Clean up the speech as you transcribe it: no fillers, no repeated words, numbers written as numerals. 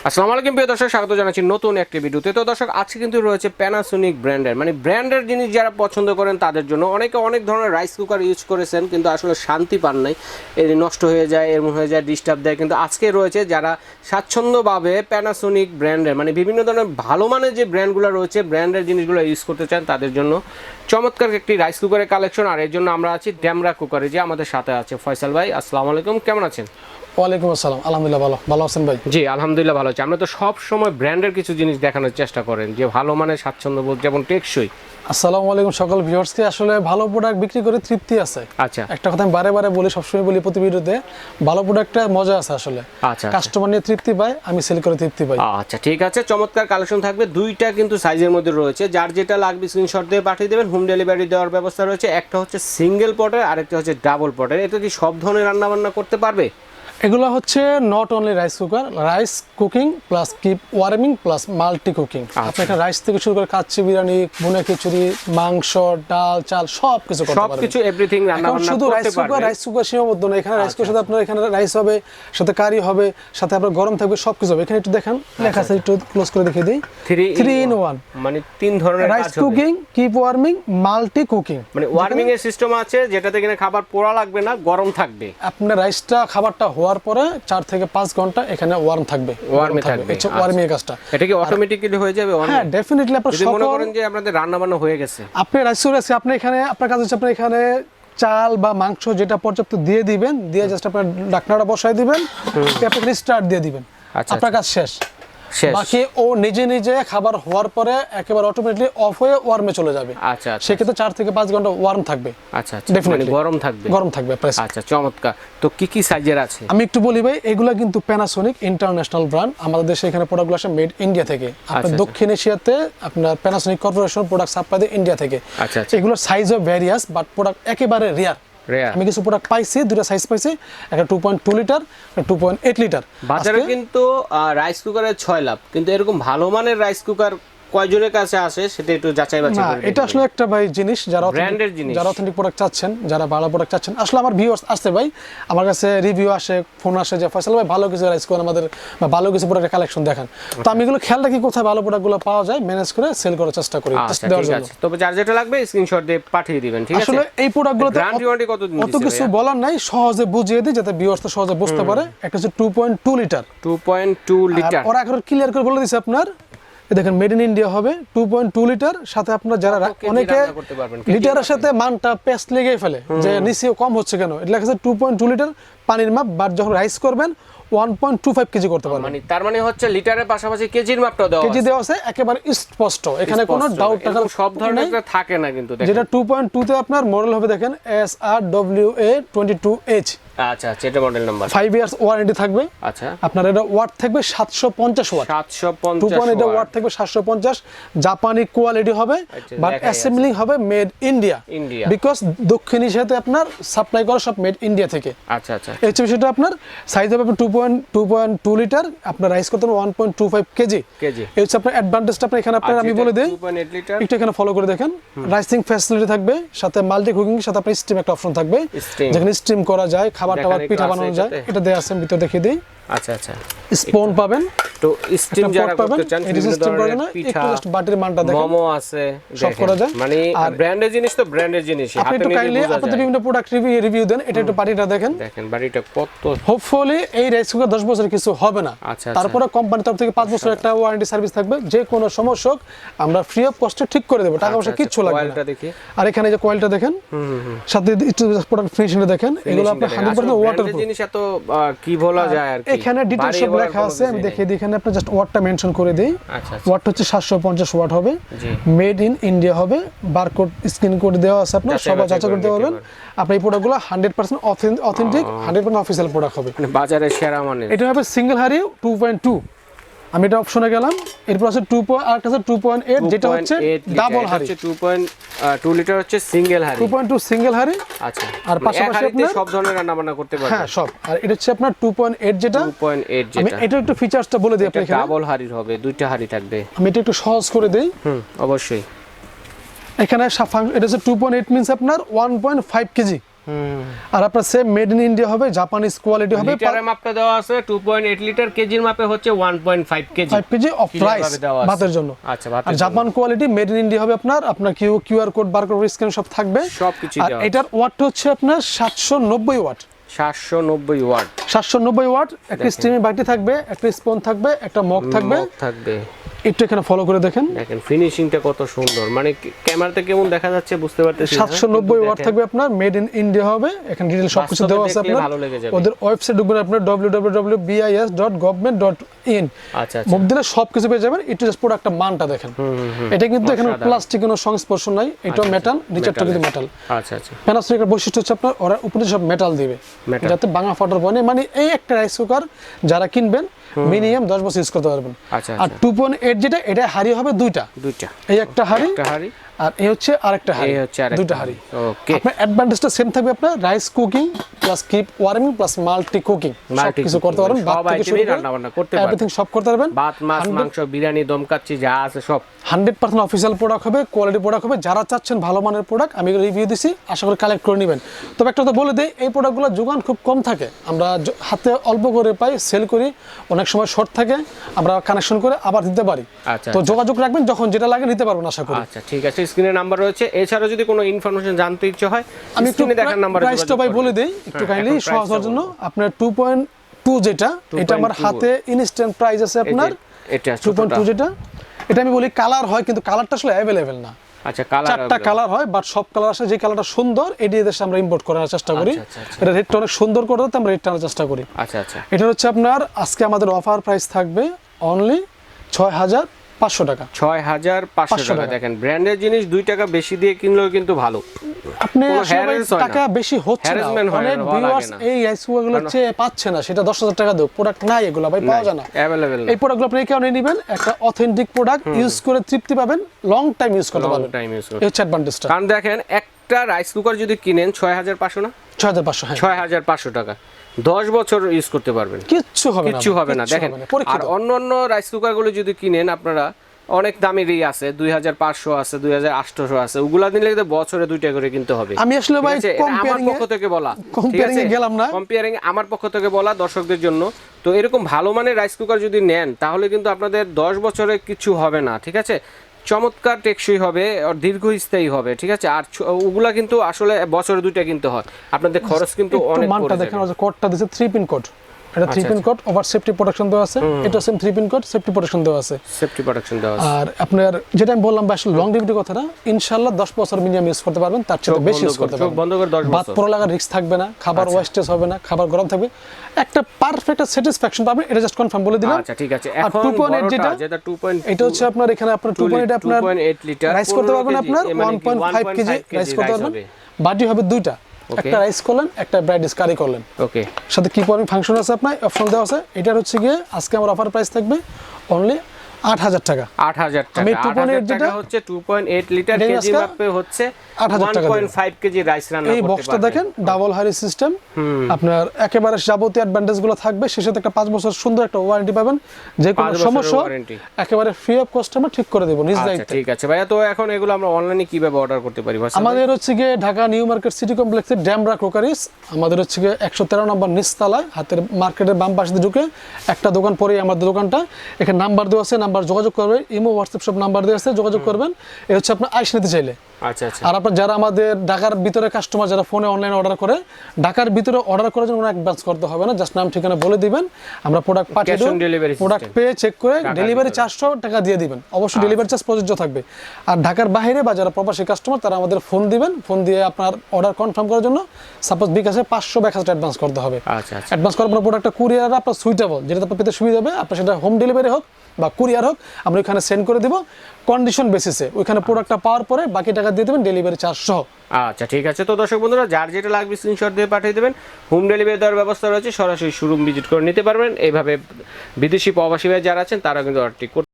আসসালামু আলাইকুম প্রিয় দর্শক, স্বাগত জানাচ্ছি নতুন একটি ভিডিওতে। তো দর্শক, আজকে কিন্তু রয়েছে প্যানাসোনিক ব্র্যান্ডের, মানে ব্র্যান্ডের জিনিস যারা পছন্দ করেন তাদের জন্য। অনেকে অনেক ধরনের রাইস কুকার ইউজ করেছেন কিন্তু আসলে শান্তি পান নাই, এর নষ্ট হয়ে যায়, এমন হয়ে যায়, ডিস্টার্ব দেয়। কিন্তু আজকে রয়েছে যারা স্বাচ্ছন্দ্যভাবে প্যানাসোনিক ব্র্যান্ডের, মানে বিভিন্ন ধরনের ভালো মানের যে ব্র্যান্ডগুলো রয়েছে, ব্র্যান্ডের জিনিসগুলো ইউজ করতে চান তাদের জন্য চমৎকার একটি রাইস কুকারের কালেকশন। আর এর জন্য আমরা আছি ড্যামরা কুকারে, যে আমাদের সাথে আছে ফয়সাল ভাই। আসসালামু আলাইকুম, কেমন আছেন? ওয়ালাইকুম আসসালাম, আলহামদুলিল্লাহ ভালো আছেন ভাই? জি আলহামদুলিল্লাহ ভালো আছি। আমরা তো সব সময় ব্র্যান্ডের কিছু জিনিস দেখানোর চেষ্টা করেন, যে ভালো মানের স্বাচ্ছন্দ্যবোধ, যেমন টেকসই। আসসালামু আলাইকুম সকল ভিউয়ার্সকে। আসলে ভালো প্রোডাক্ট বিক্রি করে তৃপ্তি আছে। আচ্ছা, একটা কথা আমি বারে বারে বলি, সবসময় বলি প্রতি ভিডিওতে, ভালো প্রোডাক্টে মজা আছে আসলে। আচ্ছা, কাস্টমার নিয়ে তৃপ্তি পায়, আমি সেল করে তৃপ্তি পাই। আচ্ছা ঠিক আছে, চমৎকার কালেকশন থাকবে। দুইটা কিন্তু সাইজের মধ্যে রয়েছে, যার যেটা লাগবে স্ক্রিনশট দিয়ে পাঠিয়ে দেবেন, হোম ডেলিভারি দেওয়ার ব্যবস্থা রয়েছে। একটা হচ্ছে সিঙ্গেল পটের, আরেকটা হচ্ছে ডাবল পটের। এটা কি সব ধরনের রান্না বান্না করতে পারবে? এগুলো হচ্ছে not only rice cooker, rice cooking plus keep warming plus multi cooking. আপনি এখানে রাইস থেকে শুরু করে কাচ্চি বিরিয়ানি, ভুনা খিচুড়ি, মাংস, ডাল, চাল সব কিছু করতে পারবেন। সবকিছু এভরিথিং রান্না বান্না শুধু করতে পারবেন। রাইস কুকার সীমাবদ্ধ না, এখানে রাইস কুকার সাথে আপনার এখানে রাইস হবে, সাথে কারি হবে, সাথে আপনার গরম থাকবে, সবকিছু হবে। এখানে একটু দেখেন, লেখা আছে, একটু ক্লোজ করে দেখিয়ে দিই। 3 in 1, মানে তিন ধরনের rice cooking, keep warming, multi cooking. মানে ওয়ার্মিং এর সিস্টেম আছে, যেটাতে কিনা খাবার পোড়া লাগবে না, গরম থাকবে। আপনার রাইসটা খাবারটা হওয়ার পরে 4 থেকে 5 ঘন্টা এখানে ওয়ার্ম থাকবে, ওয়ার্মে থাকবে। এটা ওয়ার্মিং এর কাজটা। এটা কি অটোমেটিক্যালি হয়ে যাবে? হ্যাঁ, ডেফিনেটলি। আপনার যদি মনে করেন যে আপনাদের রান্না বান্না হয়ে গেছে, আপনি রাইস কুকার আছে, আপনি এখানে আপনার কাজ হচ্ছে আপনি এখানে চাল বা মাংস যেটা পর্যাপ্ত দিয়ে দিবেন, দিয়ে জাস্ট আপনার ঢাকনাটা বসায় দিবেন, আপনি স্টার্ট দিয়ে দিবেন, আপনার কাজ শেষ। বাকি ও নিজে নিজে খাবার হওয়ার পরে একেবারে অটোমেটিকলি অফ হয়ে ওয়ার্মে চলে যাবে। আচ্ছা, সেক্ষেত্রে 4 থেকে 5 ঘন্টা ওয়ার্ম থাকবে। আচ্ছা, ডেফিনেটলি গরম থাকবে। আচ্ছা, চমৎকার। তো কি কি সাইজের আছে? আমি একটু বলি ভাই, এগুলা কিন্তু প্যানাসোনিক ইন্টারন্যাশনাল ব্র্যান্ড। আমাদের দেশে এখানে প্রোডাক্টগুলো আসে মেড ইন্ডিয়া থেকে। আপনার দক্ষিণ এশিয়াতে আপনার প্যানাসোনিক কর্পোরেশন প্রোডাক্ট সাপ্লাই দেয় ইন্ডিয়া থেকে। আচ্ছা, এগুলোর সাইজও ভ্যারিয়াস, বাট প্রোডাক্ট একেবারে রেয়ার। আমি কিছু প্রোডাক্ট পাইছি, দুটো সাইজ পাইছি, একটা 2.2 লিটার, একটা 2.8 লিটার। বাজারে কিন্তু রাইস কুকারের 6 লাভ, কিন্তু এরকম ভালো মানের রাইস কুকার কয়জনের কাছে আসে সেটা একটু যাচাই বাছাই করে। এটা আসলে একটা ভাই জিনিস, যারা ব্র্যান্ডের জিনিস, যারা অথেন্টিক প্রোডাক্ট চাচ্ছেন, যারা ভালো প্রোডাক্ট চাচ্ছেন, আসলে আমার ভিউয়ার্স আসছে ভাই, আমার কাছে রিভিউ আসে, ফোন আসে যে ফয়সাল ভাই ভালো কিছু রাইস কুকার আমাদের বা ভালো কিছু প্রোডাক্টের কালেকশন দেখান। তো আমি এগুলো খেয়াল রাখি কোথায় ভালো প্রোডাক্টগুলো পাওয়া যায়, ম্যানেজ করে সেল করার চেষ্টা করি। ঠিক আছে, তবে যার যেটা লাগবে স্ক্রিনশট দিয়ে পাঠিয়ে দিবেন, ঠিক আছে? আসলে এই প্রোডাক্টগুলোতে গ্যারান্টি ওয়ারেন্টি কতদিন অত কিছু বলার নাই, সহজে বুঝিয়ে দিই যাতে ভিউয়ার্স তো সহজে বুঝতে পারে। একটা হচ্ছে 2.2 লিটার, 2.2 লিটার। ওরা এখন ক্লিয়ার করে বলে দিয়েছে আপনার, দেখেন মেড ইন ইন্ডিয়া হবে, 2.2 লিটার। সাথে আপনার যারা অনেকে লিটারের সাথে মানটা পেস্ট লেগে ফেলে যে নিচে কম হচ্ছে কেন, এটা লেখা আছে 2.2 লিটার পানির মাপ, বাট যখন রাইস করবেন 1.25 কেজি করতে পারবেন। মানে তার মানে হচ্ছে লিটারের পাশাপাশি কেজির মাপটা দেওয়া আছে। কেজি দেওয়া আছে, একেবারে স্পষ্ট, এখানে কোনো ডাউট টাকার সব ধরনের থাকে না কিন্তু। যেটা 2.2 তে আপনার মডেল হবে, দেখেন SRWA 22H। আচ্ছা, এটা মডেল নাম্বার। 5 ইয়ার্স ওয়ারেন্টি থাকবে। আচ্ছা, আপনার এটা ওয়াট থাকবে 750 ওয়াট। 750 ওয়াট থাকবে 750। জাপানি কোয়ালিটি হবে, বাট অ্যাসেম্বলিং হবে মেড ইন্ডিয়া, বিকজ দক্ষিণ এশিয়াতে আপনার সাপ্লাই করা সব মেড ইন্ডিয়া থেকে। আচ্ছা, এই বিষয়টা আপনার সাইজ হবে 2.2 লিটার, আপনার রাইস করতে হবে 1.25 কেজি। এই হচ্ছে আপনার অ্যাডভান্টেজটা। আপনার এখানে আপনার আমি বলে দেই, 2.8 লিটার একটু এখানে ফলো করে দেখেন। রাইসিং ফ্যাসিলিটি থাকবে, সাথে মাল্টি কুকিং, সাথে আপনার স্টিম একটা অপশন থাকবে, যেখানে স্টিম করা যায়, খাবার টাবার পিঠা বানানো যায়। এটা দেয়া আছে, ভিতরে দেখিয়ে দিই। আচ্ছা, স্পুন পাবেন, তো স্টিম যারা করতে চান, স্টিম করে না, একটু জাস্ট বাটির মানটা দেখেন, মোমো আছে, সব করা যায়। মানে ব্র্যান্ডের জিনিস তো ব্র্যান্ডের জিনিস। আপনি একটু কাইন্ডলি আপনাদের বিভিন্ন প্রোডাক্ট রিভিউ দেন, এটা একটু বাটিটা দেখেন, বাটিটা কত। হোপফুলি এই রাইস কুকার 10 বছর কিছু হবে না। তারপরে কোম্পানির তরফ থেকে 5 বছর একটা ওয়ারেন্টি সার্ভিস থাকবে, যে কোনো সমস্যা আমরা ফ্রি অফ কস্টে ঠিক করে দেব, টাকা পয়সা কিচ্ছু লাগবে না। আর এখানে যে কয়েলটা দেখেন, সাথে একটু প্রোডাক্ট ফিনিশিংটা দেখেন, এগুলো আপনার 100% ওয়াটারপ্রুফ জিনিস। এত কি বলা যায় আর কি, এখানে ডিটেইলস সব লেখা আছে, আমি দেখিয়ে দিই। এখানে আপনি জাস্ট ওয়াটটা মেনশন করে দেই। ওয়াট হচ্ছে 750 ওয়াট হবে, মেড ইন ইন্ডিয়া হবে, বারকোড স্ক্যান করে দেওয়া আছে, আপনার সবাই যাচাই করতে পারবেন। আপনি এই প্রোডাক্টগুলো 100% অথেন্টিক, 100% অফিশিয়াল প্রোডাক্ট হবে, মানে বাজারে সেরা মানের। এটা হবে সিঙ্গেল হাড়ি 2.2। আমি এটা অপশনে গেলাম, এরপর আছে 2.8, যেটা হচ্ছে ডাবল হাড়ি। 2.2 লিটার হচ্ছে সিঙ্গেল হাড়ি, 2.2 সিঙ্গেল হাড়ি। আচ্ছা, আর পাশাপাশি আপনি সব ধরনের রান্না বান্না করতে পারবেন। হ্যাঁ, সব। আর এটা হচ্ছে আপনার 2.8, যেটা আমি এটা একটু ফিচারসটা বলে দিই আপনাকে। ডাবল হাড়ির হবে, দুইটা হাড়ি থাকবে। আমি এটা একটু সহজ করে দেই। অবশ্যই। এখানে এটা হচ্ছে 2.8 মিন্স আপনার 1.5 কেজি। আর আপনার সেম মেড ইন ইন্ডিয়া হবে, জাপানিজ কোয়ালিটি হবে। লিটারের মাপটা দেওয়া আছে 2.8 লিটার, কেজির মাপে হচ্ছে 1.5 কেজি, 5 কেজি অফ রাইস ভাতের জন্য। আচ্ছা, আর Japan quality made in India হবে আপনার কিউআর কোড বারকোড স্ক্যান সব থাকবে সবকিছু আর দেওয়া। এটার ওয়াট হচ্ছে আপনার 790 ওয়াট। 790 watt, 790 watt. একটা স্টিমের বাটি থাকবে, একটা স্পুন থাকবে, একটা মগ থাকবে। একটু এখানে ফলো করে দেখেন ফিনিশিংটা কত সুন্দর, মানে ক্যামেরাতে কেমন দেখা যাচ্ছে বুঝতে পারতেছি। 790 ওয়াট থাকবে আপনার, মেড ইন ইন্ডিয়া হবে। এখানে ডিটেইল সবকিছু দেওয়া আছে আপনার। ওদের ওয়েবসাইট ঢুকবেন আপনার www.bis.government.in। আচ্ছা, মুভ দিলে সবকিছু পেয়ে যাবেন। একটু জাস্ট প্রোডাক্টটা মানটা দেখেন। এটা কিন্তু এখানে প্লাস্টিক কোনো সংস্পর্শ নাই, এটা মেটাল, নিচেরটা কিন্তু মেটাল। আচ্ছা আচ্ছা। প্যানাসোনিকের বৈশিষ্ট্য হচ্ছে আপনার ওরা উপরে সব মেটাল দিবে যাতে ভাঙা ফাটার ভয় নেই। মানে এই একটা রাইস কুকার যারা কিনবেন মিনিমাম 10 বছর ইউজ করতে পারবেন। আর 2.8 যেটা, এটা হাড়ি হবে দুইটা, এই একটা হাড়ি আর এই হচ্ছে আরেকটা হাড়ি, দুইটা হাড়ি। ওকে, আপনার অ্যাডভান্টেজটা সেম থাকবে, আপনার rice cooking plus keep warming plus multi cooking সব কিছু করতে পারবেন। ভাত থেকে শুরু করে রান্না বান্না করতে পারবেন, এভরিথিং সব করতে পারবেন। ভাত, মাছ, মাংস, বিরিয়ানি, দম কাচ্চি যা আছে সব 100% অফিশিয়াল প্রোডাক্ট হবে, কোয়ালিটি প্রোডাক্ট হবে। যারা চাচ্ছেন ভালো মানের প্রোডাক্ট, আমি রিভিউ দিছি, আশা করি কালেক্ট করে নেবেন। তবে একটা তো বলে দেই, এই প্রোডাক্টগুলো যোগান খুব কম থাকে, আমরা হাতে অল্প করে পাই, সেল করি, অনেক সময় শর্ট থাকে, আমরা কানেকশন করে আবার দিতে পারি। তো যোগাযোগ রাখবেন, যখন যেটা লাগে নিতে পারবেন আশা করি। আচ্ছা ঠিক আছে, স্ক্রিনে নাম্বার রয়েছে। এছাড়া যদি কোনো ইনফরমেশন জানতে ইচ্ছে হয়, আমি একটু প্রাইসটা ভাই বলে দেই একটু কাইন্ডলি সহজ হওয়ার জন্য। আপনার 2.2 যেটা, এটা আমার হাতে ইনস্ট্যান্ট প্রাইস আছে আপনার। এটা 2.2 যেটা, এটা আমি বলি কালার হয়, কিন্তু কালারটা আসলে অ্যাভেলেবেল না। আচ্ছা, কালার 4টা কালার হয়, বাট সব কালার আসে, যে কালারটা সুন্দর এটি দেশে আমরা ইম্পোর্ট করার চেষ্টা করি। এটা রেটটা অনেক সুন্দর করে দিতে আমরা রেটটা আনার চেষ্টা করি। আচ্ছা আচ্ছা। এটা হচ্ছে আপনার আজকে আমাদের অফার প্রাইস থাকবে অনলি 6500 টাকা। 6500 টাকা। দেখেন, ব্র্যান্ডের জিনিস 2 টাকা বেশি দিয়ে কিনলেও কিন্তু ভালো। আপনি টাকা বেশি হচ্ছে না, অনেক ভিউয়ার্স এই রাইস কুকারগুলো চেয়ে পাচ্ছে না, সেটা 10000 টাকা দাও, প্রোডাক্ট নাই, এগুলো ভাই পাওয়া যায় না, अवेलेबल। এই প্রোডাক্টগুলো আপনি কেন নেবেন? একটা অথেন্টিক প্রোডাক্ট ইউজ করে তৃপ্তি পাবেন, লং টাইম ইউজ করতে পারবেন, এই হচ্ছে অ্যাডভান্টেজটা। কারণ দেখেন, একটা রাইস কুকার যদি কিনেন 6500 না, 6500, হ্যাঁ 6500 টাকা 10 বছর ইউজ করতে পারবেন, কিচ্ছু হবে না। দেখেন, আর অন্য রাইস কুকারগুলো যদি কিনেন আপনারা, অনেক দামেরই আছে, 2500 আছে, 2800 আছে, ওগুলা নিলে বছরে 2টা করে কিনতে হবে। আমি আসলে ভাই আমার পক্ষ থেকে বলা, কম্পেয়ারিং এ গেলাম না, কম্পেয়ারিং আমার পক্ষ থেকে বলা দর্শকদের জন্য। তো এরকম ভালো মানের রাইস কুকার যদি নেন, তাহলে কিন্তু আপনাদের 10 বছরে কিছু হবে না, ঠিক আছে? চমৎকার টেকসই হবে আর দীর্ঘস্থায়ী হবে, ঠিক আছে? আর ওগুলা কিন্তু আসলে বছরে 2টা কিনতে হয়, আপনাদের খরচ কিন্তু অনেক পড়ে যাবে। দেখেন, কোডটা দিয়েছে 3 পিন কোড, এটা 3 pin code, over safety protection দেওয়া আছে, এটা same 3 pin code, safety protection দেওয়া আছে, সেফটি প্রোটেকশন দেওয়া আছে। আর আপনার যেটা আমি বললাম আসলে লং ডিভিডি কথাটা, ইনশাআল্লাহ 10 বছর মিনিমাম ইউজ করতে পারবেন, তার চেয়ে বেশি ইউজ করতে পারবেন। বন্ধ করে 10 বছর ভাত পোড়া লাগার রিস্ক থাকবে না, খাবার ওয়েস্টেজ হবে না, খাবার গরম থাকবে, একটা পারফেক্ট স্যাটিসফ্যাকশন পাবেন। এটা জাস্ট কনফার্ম বলে দিলাম। আচ্ছা ঠিক আছে। এখন 2.8 যেটা 2.8, এটা হচ্ছে আপনার এখানে আপনার 2.8 আপনার 2.8 লিটার রাইস করতে পারবেন, আপনার 1.5 কেজি রাইস করতে পারবেন। বাটি হবে দুইটা, একটা রাইস করলেন, একটা ব্রাইড কারি করলেন। ওকে, সাথে কি ওয়ার্মিং ফাংশন আছে, আপনার অপশন দেওয়া আছে। এটার হচ্ছে গিয়ে আজকে আমার অফার প্রাইস থাকবে অনলি 8000 টাকা। 8000 টাকা। আমি 2.8 যেটা হচ্ছে 2.8 লিটার, কেজি মাপে হচ্ছে 1.5 কেজি রাইস রান্না করতে পারবেন। এই বক্সটা দেখেন, ডাবল হাড়ি সিস্টেম, আপনার একেবারে যাবতীয় অ্যাডভান্টেজ গুলো থাকবে। সেই সাথে একটা 5 বছর সুন্দর একটা ওয়ারেন্টি পাবেন, যে কোনো সমস্যা একেবারে ফ্রি অফ কস্ট আমরা ঠিক করে দেব নিজ দায়িত্বে। ঠিক আছে ভাইয়া, তো এখন এগুলো আমরা অনলাইনে কিভাবে অর্ডার করতে পারি? আমাদের হচ্ছে গিয়ে ঢাকা নিউ মার্কেট সিটি কমপ্লেক্সের ড্যামরা ক্রোকারিস, আমাদের হচ্ছে গিয়ে 113 নম্বর নিচতলায়, হাতের মার্কেটের বাম পাশে ঢুকে একটা দোকান পরেই আমাদের দোকানটা। এখানে নাম্বার দেওয়া আছে, নাম্বার যোগাযোগ করবে, ইমো হোয়াটসঅ্যাপ সব নাম্বার দেওয়া আছে, যোগাযোগ করবেন। এই হচ্ছে আপনার আইস নিতে চাইলে। আচ্ছা আচ্ছা। আর আপনার যারা আমাদের ঢাকার ভিতরে কাস্টমার, যারা ফোনে অনলাইন অর্ডার করে, ঢাকার ভিতরে অর্ডার করার জন্য অ্যাডভান্স করতে হবে না, জাস্ট নাম ঠিকানা বলে দিবেন, আমরা প্রোডাক্ট পাঠিয়ে দেব। প্রোডাক্ট পেয়ে চেক করে ডেলিভারি 400 টাকা দিয়ে দিবেন, অবশ্যই ডেলিভারি চার্জ প্রযোজ্য থাকবে। আর ঢাকার বাইরে বা যারা প্রবাসী কাস্টমার, তারা আমাদের ফোন দিবেন, ফোন দিয়ে আপনার অর্ডার কনফার্ম করার জন্য সাপোজ বিকাশে 500 বা 1000 অ্যাডভান্স করতে হবে। আচ্ছা আচ্ছা। অ্যাডভান্স করার পর প্রোডাক্টটা কুরিয়ার আপনার সুইটেবল, যেটা আপনার পেতে সুবিধা হবে, আপনার সেটা হোম ডেলিভারি হোক বা কুরিয়ার হোক, আমরা ওইখানে সেন্ড করে দেব কন্ডিশন বেসিসে। ওইখানে প্রোডাক্টটা পাওয়ার পরে বাকি টাকা দিয়ে দেবেন ডেলিভারি চার্জ সহ। আচ্ছা ঠিক আছে। তো দর্শক বন্ধুরা, যার যেটা লাগবে স্ক্রিনশট দিয়ে পাঠিয়ে দেবেন, হোম ডেলিভারি দেওয়ার ব্যবস্থা রয়েছে, সরাসরি শোরুম ভিজিট করে নিতে পারবেন। এইভাবে বিদেশি প্রবাসী ভাই যারা আছেন, তারা কিন্তু অর্ডারটি করতে